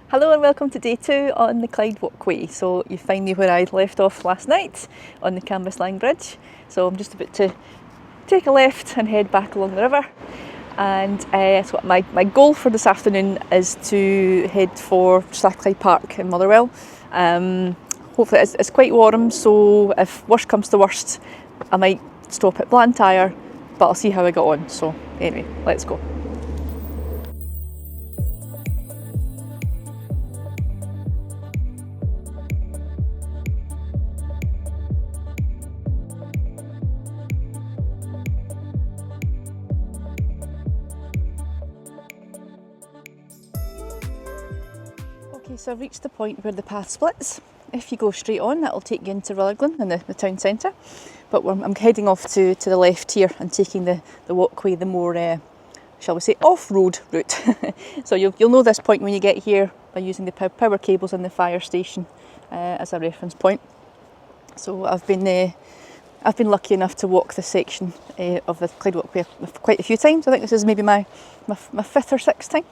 Hello and welcome to day 2 on the Clyde Walkway. So you find me where I left off last night on the Cambuslang bridge. So I'm just about to take a left and head back along the river. And so my goal for this afternoon is to head for Strathclyde Park in Motherwell. Hopefully it's quite warm, so if worst comes to worst, I might stop at Blantyre, but I'll see how I get on. So anyway, let's go. Okay, so I've reached the point where the path splits. If you go straight on, that'll take you into Rutherglen in the town centre. But I'm heading off to the left here and taking the walkway, the more, shall we say, off-road route. So you'll know this point when you get here by using the power cables in the fire station as a reference point. So I've been lucky enough to walk this section of the Clyde Walkway quite a few times. I think this is maybe my 5th or 6th time.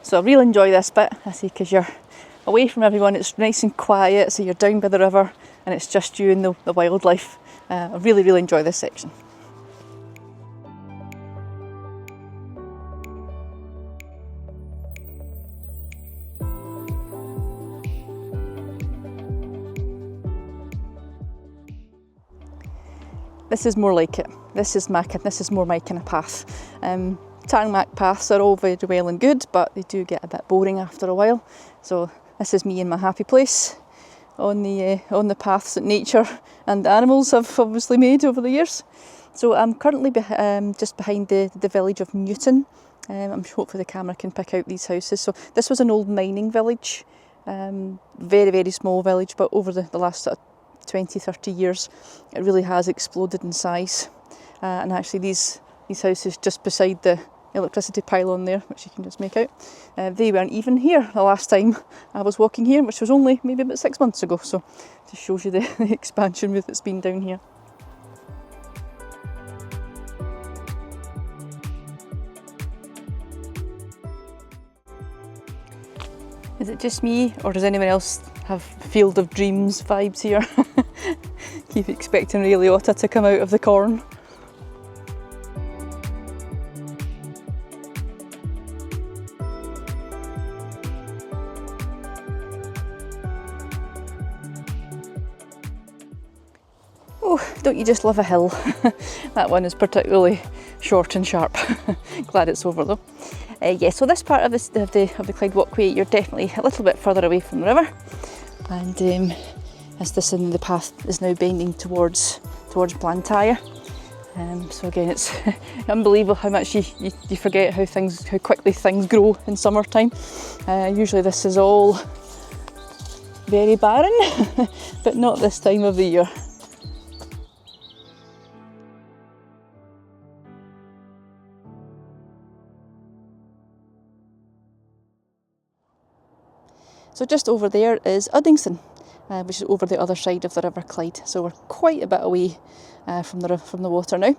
So I really enjoy this bit, I see, because you're away from everyone, it's nice and quiet, so you're down by the river and it's just you and the wildlife. I really enjoy this section. This is more like it. This is more my kind of path. Tarmac paths are all very well and good, but they do get a bit boring after a while. So this is me in my happy place on the paths that nature and animals have obviously made over the years. So I'm currently just behind the village of Newton. Hopefully the camera can pick out these houses. So this was an old mining village, very small village, but over the last 20-30 years it really has exploded in size. And actually these houses just beside the electricity pylon there, which you can just make out, they weren't even here the last time I was walking here, which was only maybe about 6 months ago. So it just shows you the expansion that's been down here. Is it just me, or does anyone else have Field of Dreams vibes here? Keep expecting Ray Liotta to come out of the corn. Oh, don't you just love a hill? That one is particularly short and sharp. Glad it's over though. Yeah, so this part of the Clyde Walkway, you're definitely a little bit further away from the river, and as the path is now bending towards Blantyre. So again, it's unbelievable how much you forget how quickly things grow in summertime. Usually this is all very barren, but not this time of the year. So just over there is Uddingston, which is over the other side of the River Clyde. So we're quite a bit away from the water now.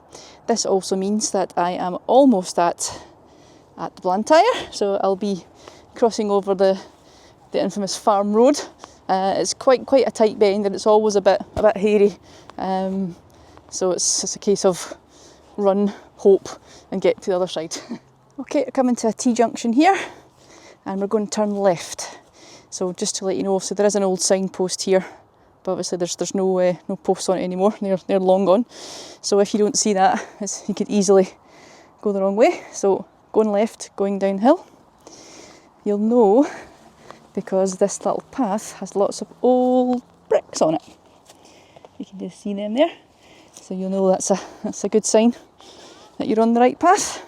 This also means that I am almost at Blantyre. So I'll be crossing over the infamous farm road. It's quite a tight bend, and it's always a bit hairy. So it's a case of run, hope, and get to the other side. Okay, we're coming to a T-junction here, and we're going to turn left. So just to let you know, so there is an old signpost here, but obviously there's no posts on it anymore. They're long gone. So if you don't see that, you could easily go the wrong way. So going left, going downhill. You'll know because this little path has lots of old bricks on it. You can just see them there. So you'll know that's a good sign that you're on the right path.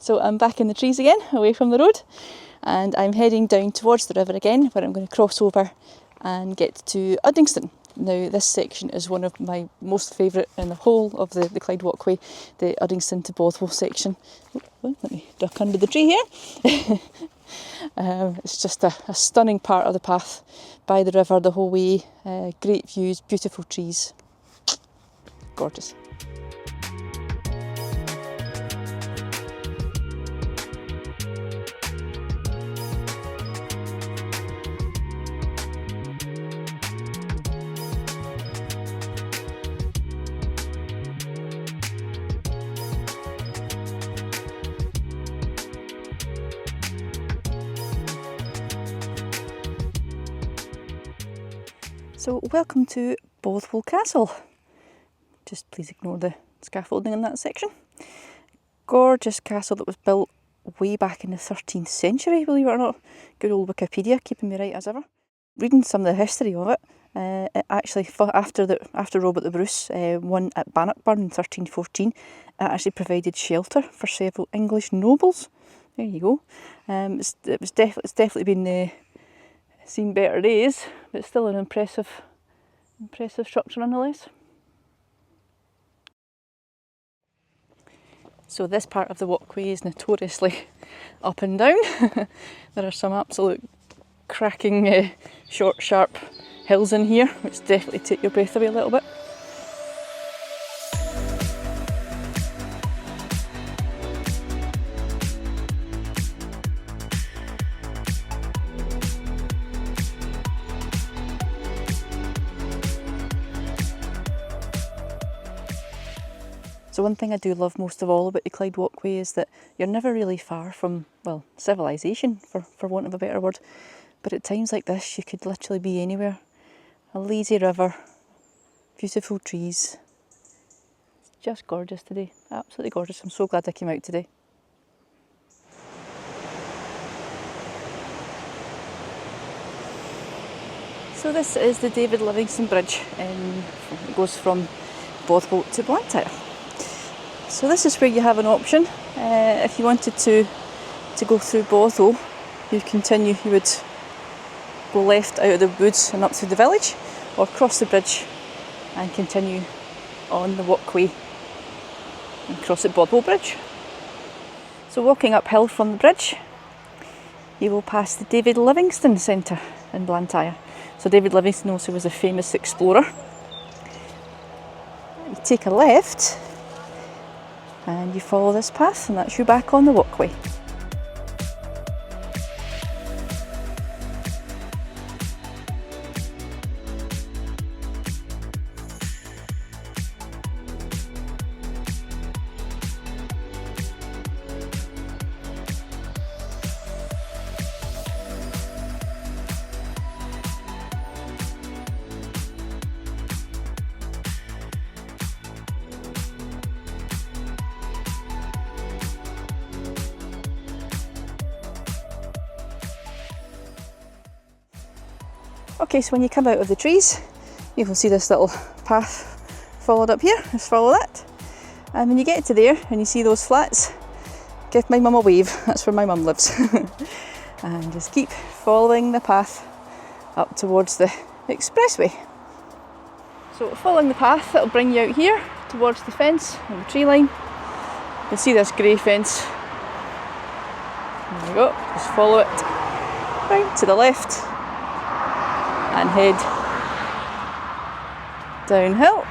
So I'm back in the trees again, away from the road, and I'm heading down towards the river again, where I'm going to cross over and get to Uddingston. Now, this section is one of my most favourite in the whole of the Clyde Walkway, the Uddingston to Bothwell section. Oh, let me duck under the tree here. It's just a stunning part of the path by the river the whole way. Great views, beautiful trees. Gorgeous. So welcome to Bothwell Castle. Just please ignore the scaffolding in that section. Gorgeous castle that was built way back in the 13th century, believe it or not. Good old Wikipedia, keeping me right as ever. Reading some of the history of it, it actually, after Robert the Bruce won at Bannockburn in 1314, it actually provided shelter for several English nobles. There you go. It's definitely been seen better days, but still an impressive structure nonetheless. So this part of the walkway is notoriously up and down. There are some absolute cracking short sharp hills in here, which definitely take your breath away a little bit. So one thing I do love most of all about the Clyde Walkway is that you're never really far from, well, civilization, for want of a better word. But at times like this, you could literally be anywhere. A lazy river, beautiful trees. It's just gorgeous today, absolutely gorgeous. I'm so glad I came out today. So this is the David Livingstone Bridge. It goes from Bothwell to Blantyre. So this is where you have an option. If you wanted to go through Bothwell, you would go left out of the woods and up through the village, or cross the bridge and continue on the walkway and cross at Bothwell Bridge. So walking uphill from the bridge, you will pass the David Livingstone Centre in Blantyre. So David Livingstone also was a famous explorer. You take a left and you follow this path, and that's you back on the walkway. Okay, so when you come out of the trees, you will see this little path followed up here. Just follow that. And when you get to there and you see those flats, give my mum a wave. That's where my mum lives. And just keep following the path up towards the expressway. So following the path, that'll bring you out here towards the fence and the tree line. You can see this grey fence. There we go. Just follow it round to the left and head downhill.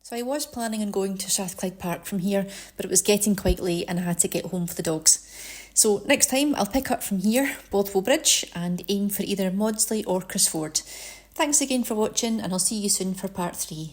So I was planning on going to Strathclyde Park from here, but it was getting quite late and I had to get home for the dogs. So next time I'll pick up from here, Bothwell Bridge, and aim for either Maudsley or Cresford. Thanks again for watching, and I'll see you soon for part 3.